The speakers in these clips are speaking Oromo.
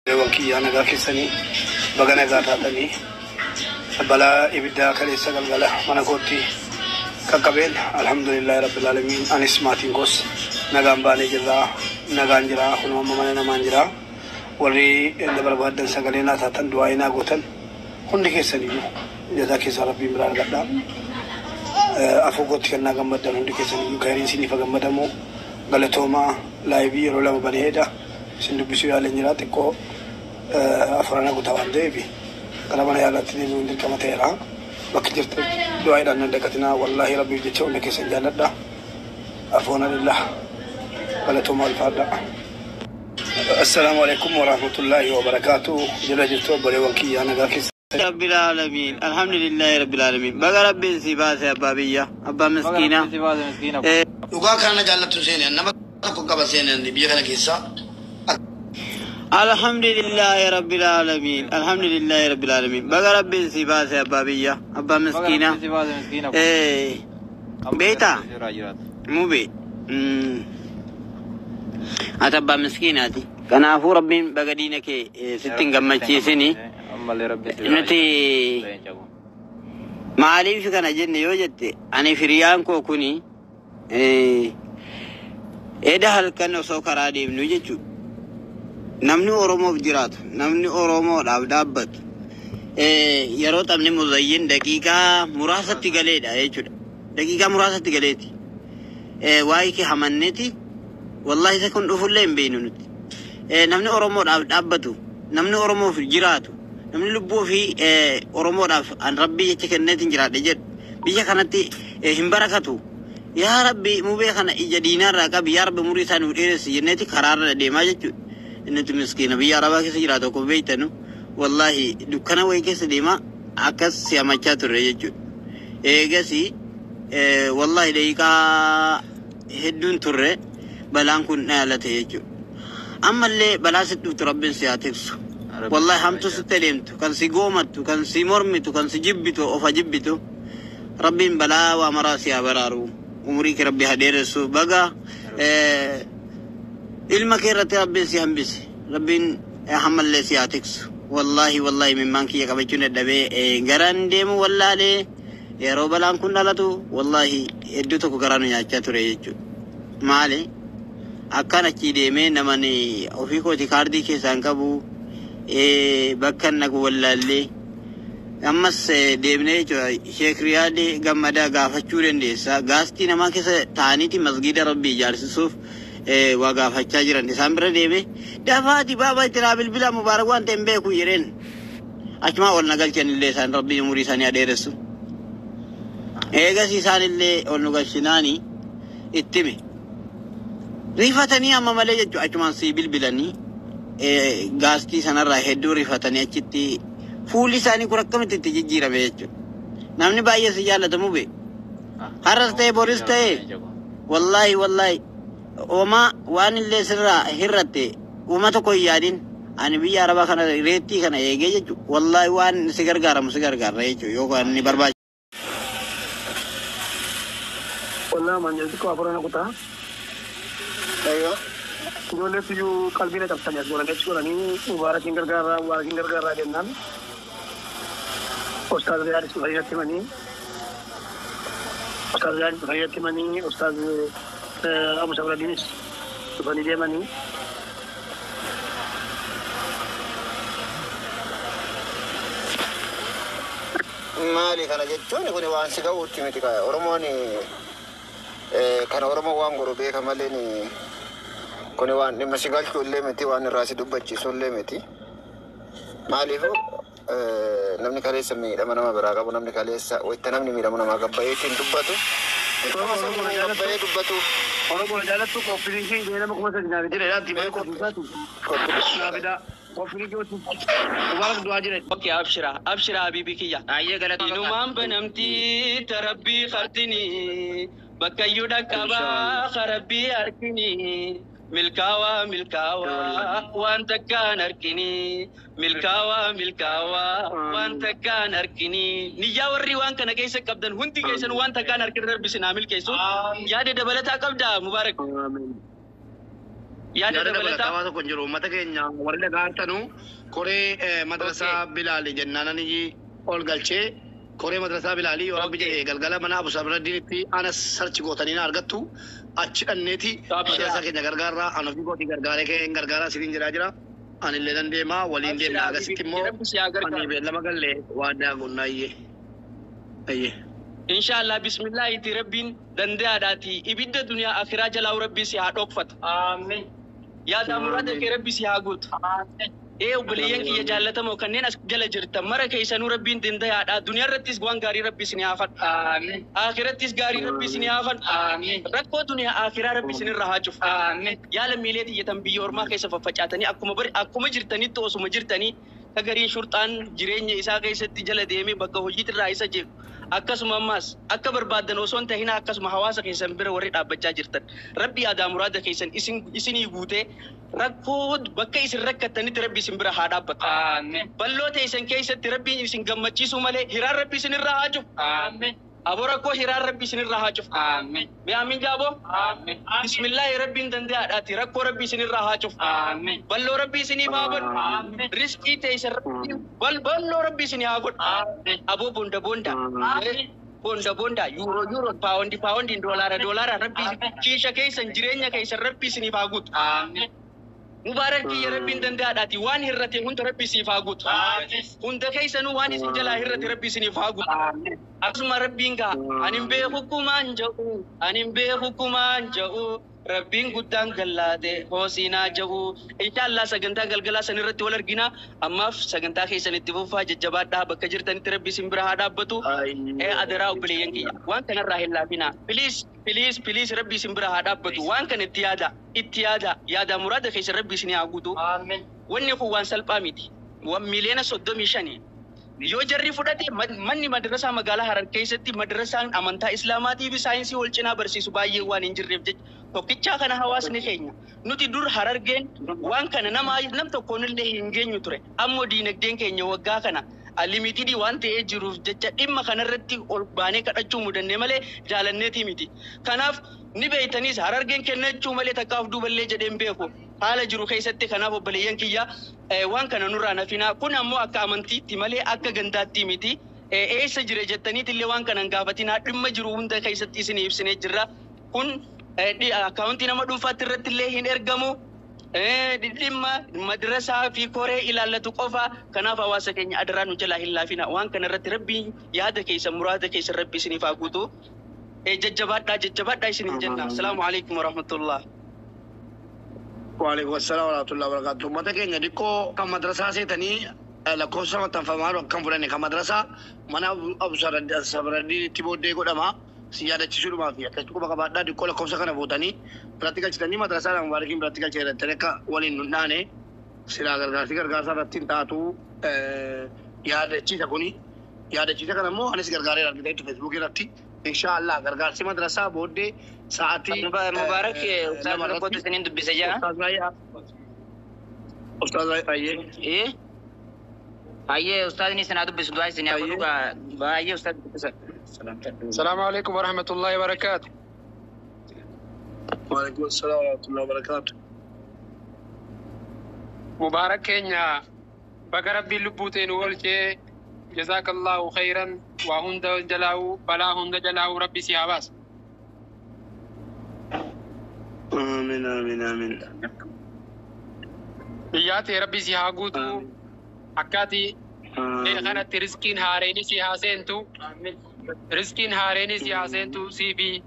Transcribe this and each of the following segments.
وكي أنا ذاك السنة بعنا قاتلني بلا إبدا كلي سجل قال أنا كنتي كقبل الحمد لله رب العالمين أنا سمعتين قص نعم باني جرا نعم جرا خنوم ممن نمان جرا ولي إن بربادن سجلنا ثاتن دعائنا قتن هندي كسنيو جزاك سربي مرار قدام أفوقت كنا قمدن هندي كسنيو كهرين سني فقمدمو قالتهما لايبي رولا مبنيهدا سندو بسوي على نجرات كو أفرانا قطعان ديبي كلامنا يا الله تدين من الكلام تيرا بكجرت دعاء لنا دكتنا والله ربي جتشو لك سجلنا دا أفونا لله قالتهم الفادا السلام عليكم ورحمة الله وبركاته جلجتو بريوكي أنا قاكس رب العالمين الحمد لله رب العالمين بقى ربي سباس أبابية أبا مسكينة لقا كان جالت سيني أنما كوكا سيني بيجانا كيسا الحمد لله رب العالمين الحمد لله رب العالمين بقى ربي سباس أبابية أبا مسكينة بيتا مو بيت أتبا مسكينة كان أفو ربي بقى دينك ستين قمتشي سني نتي معاليف كان جن يوجد أنا فريان كوني إذا هل كان سوكر عادي بنوجد نمني أورومو بجرات نمني أورومو دابت يروت أمني مزين دقيقة مراسة تقليد دقيقة مراسة تقليد وايكي حمنتي والله سكون أفلين بينونت نمني أورومو دابتو نمني أورومو في جراتو نمني لبو في أورومو داف أن ربي يتكنت جرات جد بيجا كانت همبركتو يا ربي مو بيخنا إجا دينار راكب يا ربي مريسان وديرس جنتي قرار ديما جتو إنت مسكين بيا ربك سجراتو كوبيتنو والله دكنا ويكس ديما أكس سيامچا تريجو إيجاسي والله ليكا هدون تره بلان كن نالته يجو أما اللي بلاست تربين سياتكسو والله هم تستلمتو كان سيقومتو كان سيمرمتو كان سيجبتو أو فجبتو ربين بلا ومراسي برارو عمرك ربي هديرسو بقى المكيرة ربين سيهم بس ربين حمل لي سياتكسو والله من مانكي يكبتشون الدبي غران ديمو والله لي يا روب لان كنا لتو والله ادوتو غرانو ياچا تريجو مالي أكان أشي ديمه نماني أوفيكو تكاردي كيسانكابو بكان نقول والله لي أمس ديمني جو شيخ ريادي غمدا غافتشورن ديسا غاستي نما كيسا تاني تي مسجد ربي جارسوف وغافتشا جيران ديسامبر ديمه دفاتي بابا ترابل بلا مباركوان تنبيكو يرين أجمع والنقلشن اللي سان ربي مريسان يديرسو إيغا سيسان اللي والنقلشناني اتمي ريفتني أما ملي جو أجمان سيبل بلاني غاستي سنرى هدو ريفتني أجتي فولي ساني كركم تتجيجيرا بيجو نامني باية سيالة تمو بي هرسته بورسته والله وما وان اللي سرى هرته وما تكوي يادين أنا بيا ربا خنا ريتي خنا يجي والله وان سيجار يجو يوكو أني برباج والله من جلسكو أفرانا كتا أيوة جولة فيو قلبنا تبصني جولة نفسي وراني مبارك إنكر جنان أستاذ زياد سفيان تماني أستاذ أبو سعود دينيس سفيان ديماني مالي كان جتوني كوني وان سيغاو تيمتي كاي أورموني كان أورمو وان غروبي كماليني كوني وان نما سيغال كل متي وان راسي دبچي سول متي مالي فو namni kaleessa miidhama nama biraa qabu namni kaleessa wayita namni miidhama nama gabbayeetiin dubbatu gabbayee dubbatu oromoo jaallattu koofiriinkii nama kuma sadinaaf jira yaatti mee koofirsaatu naafida koofiriinkii watu mubaarak du'aa jira اوكي ابشر حبيبي كيا ايه غلط نومان بنمتي تربي خرتني بكيو دكبا خربي اركني ملكاوا وانت كان اركني ملكاوا وانت كان اركني نيا وري وان كان كيس قبدن هنتي كيسن وانت كان اركن ربي سنامل كيسو يا دي دبلتا قبدا مبارك yaada dabalataa tawaata kun jiru ummata keenya warra gaartanu koree madrasaa Bilaali jennaanani ol galchee koree madrasaa Bilaali yoo rabbi jedhee galgala mana Abu Sabraddiinitti anas sarchi gootanii na argattu achi dhanneeti madrasaa keenya gargaarraa anofi gooti gargaaree keen gargaaraa isiniin jira anillee dandeemaa waliin deemna agasitti immoo ani beellama gallee waadaa gunnaayyee inshallah bismillah iti rabbiin dandeyaadhaati ibidda duniyaa akhiraa jalaa rabbii si haa dhokfatu amiin yaada muraada kee rabbii si haa guutu amiin obboleeyyan kiyya jaallatamoo kanneen as jala jirtan mara keessanuu rabbiin dandeyaadha duniyaa irrattis waan gaarii rabbii si haa fadhu amiin akhirattis gaarii rabbii si haa fadhu amiin rakkoo duniyaa akhiraa rabbii si irraa haa cufu amiin yaala miilee tiyyatan biyya ormaa keessa faffacaatanii akkuma jirtanitti osuma jirtanii kagariin shurxaan jireenya isaa keessatti jala deemee bakka hojiitirraa isa jeequ akkasuma ammas akka barbaadan osoo hin tahin akkasuma hawaasa keessan bira warri dhaabbachaa jirtan rabbi aadaa muraada keessan isinii guutee rakkoo bakka isin rakkattanitti rabbi isin bira haa dhaabbatu amiin balloo teessan keessatti rabbi isin gammachiisu malee hiraan rabbi isin irraa haa cufu amiin abo rakkoo hiraan rabbi isin irraa haa cufu amiin mi amiin jaabo amiin bismillah rabbiin dandeyaadhaati rakkoo rabbi isin irraa haa cufu amiin balloo rabbi isinii haa godhu amiin rizqii teessan rabbi balloo rabbi isinii haa godhu amiin abo bonda bonda euro pound dollar rabbi kiisha keessan jireenya keessan rabbi isinii haa guutu amiin mubarakki ya rabbiin dandeyaadhaati waan hirrate hunda rabbi siif haa guutu hunda keessanuu waan isin jalaa hirrate rabbi isiniif haa guutu akkasuma rabbiin gaa anin beeku kumaan ja'u rabbiin guddaan gallaate hoosinaa ja'u inshallah sagantaa galgalaa san irratti wal argina ammaaf sagantaa keessan itti fufaa jajjabaadhaa bakka jirtanitti rabbi isin bira haa dhaabbatu adaraa obboleeyyan kiyya waan kanarraa hin laafina please rabbi isin bira haa dhaabbatu waan kan itti yaada muraada keessa rabbi isin haa guutu wanni kun waan salphaa miti waan miliyoona 35 yoo jarri fudhate manni madrasaa magaalaa Harar keessatti madrasaan amantaa islaamaatii fi saayinsii wal cinaa barsiisu baay'ee waan hin jirreef jecha tokkichaa kana hawaasni keenya nuti dur Harargeen waan kana nam tokkoon illee hin geenyu ture ammoo diinagdeen keenya waggaa kana limitidii waan ta'ee jiruuf jecha dhimma kanarratti ol baanee kadhachuu mudannee malee jaalanneetii miti kanaaf ni beeytaniis Harargeen kennachuu malee takkaaf duuballee jedheen beeku haala jiru keessatti kanaaf obboleeyyan kiyya waan kana nurraa nafina kun ammoo akka amantiitti malee akka gandaatti miti eessa jire jettaniitillee waan kanan gaafatinaa dhimma jiru hunda keessatti isin ibsinee jirra kun akkaawuntii nama dhuunfaatti irratti illee hin ergamu dhimma madrasaa fi koree ilaallatu qofa kanaaf hawaasa keenya adaraa nu jalaa hin laafina waan kana irratti rabbiin yaada keessa muraada keessa rabbi isiniif haa guutu jajjabaadhaa isiniin jenna assalaamu alaikum warahmatullah وعليكم السلام ورحمة الله وبركاته. متى كان يديكو كم مدرسة سيتني لكوسا متفهمار كم فلان كم مدرسة mana Abu Sabraddiin itti booddee godhama siyaadachiisuudhumaa fi akkasumas bakka baadhaa dikkoo lakkoofsa kana fuutanii biraatti galchitanii madrasaa Mubaarakiin biraatti galcheerratti akka waliin nu dhaane silaa gargaarsa irratti hin taatu yaadachiisa kuni yaadachiisa kana immoo anis gargaaree argiteetti feesbuukii irratti inshallah gargaarsi madrasaa booddee sa'aatii Mubaarak ustaaz Rakkootu isiniin dubbise jira. Ustaaz Ayyee. Ayyee ustaazni isin haa dubbisu du'aa isin haa godhu baay'ee ustaaz dubbisa. السلام عليكم ورحمة الله وبركاته. وعليكم السلام ورحمة الله وبركاته. مبارك كينيا بقى ربي اللبوتين والجي جزاك الله خيرا وهند جلاو بلا هند جلاو ربي سياباس. آمين آمين آمين. بياتي ربي سيهاغوتو أكاتي خانة رزقين هاريني سيهاسينتو رزقين هاريني سيهاسينتو سيفي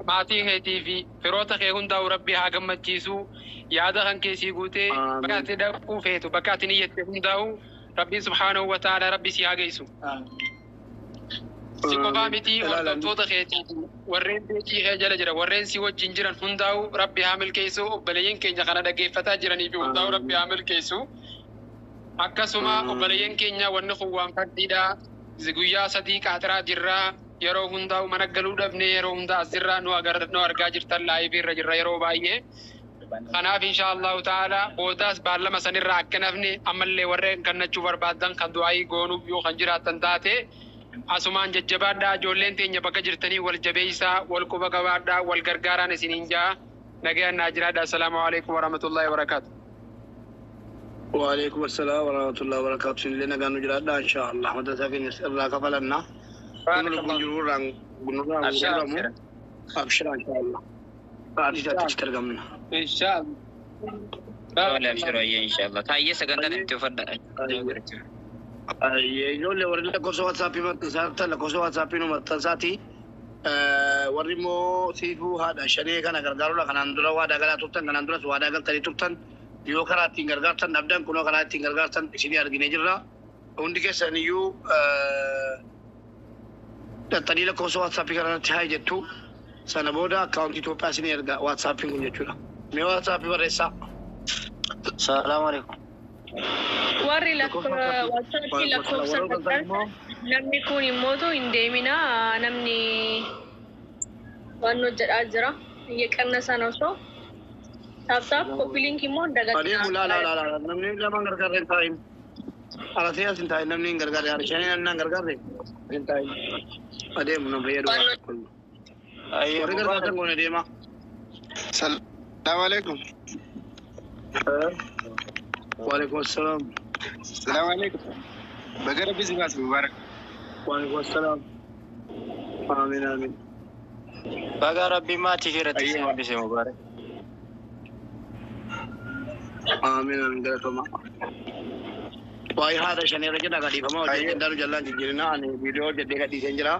ماتي هيتي في فروتا خيهون داو ربي هاقم مجيسو يادا خان كيسي قوتي بكاتي داو فيتو بكاتي نيتي هون داو ربي سبحانه وتعالى ربي سيهاقيسو سيكو فامتي وردوتا خيتي ورين بيتي خيجل جرا ورين سيوى جنجران هون داو ربي هامل كيسو بلين كينجا خانا دا قيفتا جراني بي هون داو ربي هامل كيسو akkasuma obboleeyyan keenya wanni kun waan fadhiidha guyyaa sadii qaatiraa jirra yeroo hundaa mana galuu dhabne yeroo hundaa as jirra nu argaa jirtan laayivii irra jirra yeroo baay'ee kanaaf inshaallahu ta'ala boodaas baallama sanirraa akka nafne ammallee warreen kannachuu barbaadan kan du'aayii goonuuf yoo kan jiraatan taate asumaan jajjabaadhaa ijoolleen teenya bakka jirtanii wal jabeeysaa wal quba qabaadhaa wal gargaaraan isiniin jaa نجي الناجرة السلام عليكم ورحمة الله وبركاته. وعليكم السلام ورحمة الله وبركاته. لنا كانوا جرادة إن شاء الله. مدى ساكن الله كفلنا. أبشر إن شاء الله. بعد تشتري قمنا. إن شاء الله. ولا أبشروا إن شاء الله. تايي سكنت تفضل. يقول لي ورنا كوسو واتسابي متساتة لكوسو واتسابي متساتي. ورمو سيفو هذا شريك أنا قرقارو لكن عندنا وادا قلا تبتن كان عندنا سوادا قل تري تبتن يو كرا تينغر قارتن نبدأ كنا كرا تينغر قارتن إشيني أرجع نجرا عندك سنيو تاني لكوسو واتسابي كنا تهاي جتو سنبودا كاونتي تو باسيني أرجع واتسابي كنا جتولا مي واتسابي بريسا. السلام عليكم. warri WhatsApp lakkoofsa fakkaata namni kun immoo hin deemina namni waan hojjedhaa jira yeqanna sana osoo taaptaap koppii liinkii immoo dagataa namni lama gargaarre hin taa'in alatee as hin taa'in namni hin gargaarre harishanii namni hin gargaarre hin taa'in adeemu nama fayyadu warri gargaartan kun adeema. Salaamu alaikum. وعليكم السلام. السلام عليكم. بقرا بزنس مبارك. وعليكم السلام. آمين آمين. بقى ربي ما تجرت اسمه بس مبارك. آمين آمين قرأتما. واي هذا شنو رجعنا قدي فما وجه دارو جلنا جيرنا أنا فيديو جدي قدي سنجرا.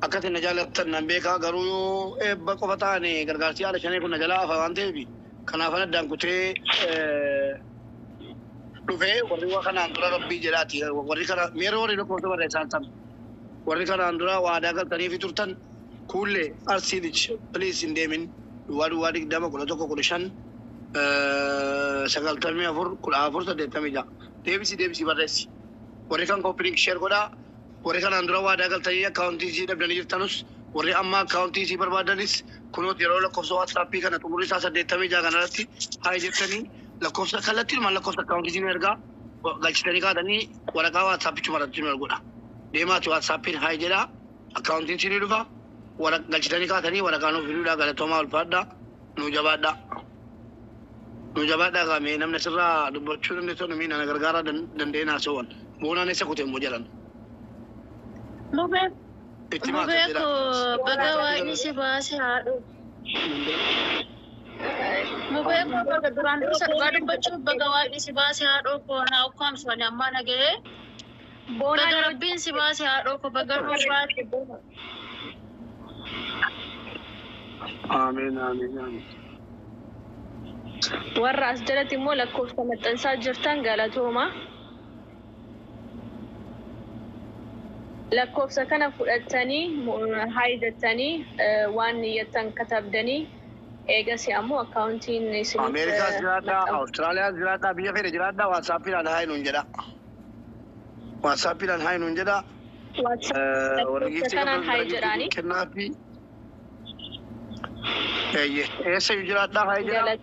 أكثر نجالة تنبيكا قريو بقى فتاني قرقاسي على شنو كنا جلا فانتي بي. كنا فنا دانكوتي Dufe warri kana andura rabbi jedhati warri kana meero warri lokko bare santam warri kana andura waada galtanii fi turtan kulle arsidich please indemin wadu dama kula tokko kula shan sagaltamii afur saddeettamii ja'a deebisi barreessi warri kan copy share godha warri kana andura waada galtanii accountii si dhabdanii jirtanus warri amma accountii si barbaadanis kunoo yeroo lakkoofsa WhatsApp kana xumurri isaa saddeettamii ja'a kanarratti haa jettanii lakkoofsa kallattiin maal lakkoofsa accountii ergaa galchitanii kaatanii waraqaa WhatsApp chumaratti erguudha. Deemaati WhatsApp haa jedhaa accountii sinii dhufa galchitanii kaatanii waraqaa nuuf fiduudha galatoomaa ulfaadhaa nu jabaadhaa qaamee namni sirraa dubbachuu dandeessu namni na gargaaraa dandeenyaa soowwan boonaan eessa kutee immoo jedhan. Mubeeko baga waaqni si baase haadhu. Mubeeko baga duraan dursa dhugaa dubbachuu baga waaqni si baase haadhoo koo naa ukkaamsifani ammaa nagahee baga rabbiin si baase haadhoo koo baga baase. Amiin amiin amiin. Warra as jalatti immoo lakkoofsa maxxansaa jirtan galatooma. lakkoofsa kana fudhatanii haayidattanii waan niyyatan katabdanii eegasi ammoo accountiin isin Ameerikaa jiraadha, Austraaliyaa jiraadha, biyya fedhe jiraadha, WhatsAppiidhaan haayinuun jedha. WhatsAppiidhaan haayinuun jedha. WhatsApp kanaan haayi jedhaani. Kennaafi eessa jiraadha haayi jedha.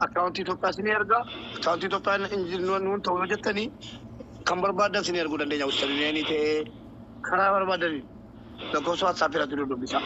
Accountii Itoophiyaa isin erga. Accountii Itoophiyaa nuun ta'uu jettanii kan barbaadan isin erguu dandeenya. Ustadineenii ta'ee karaa barbaadanii lakkoofsa WhatsApp irratti dubbisa.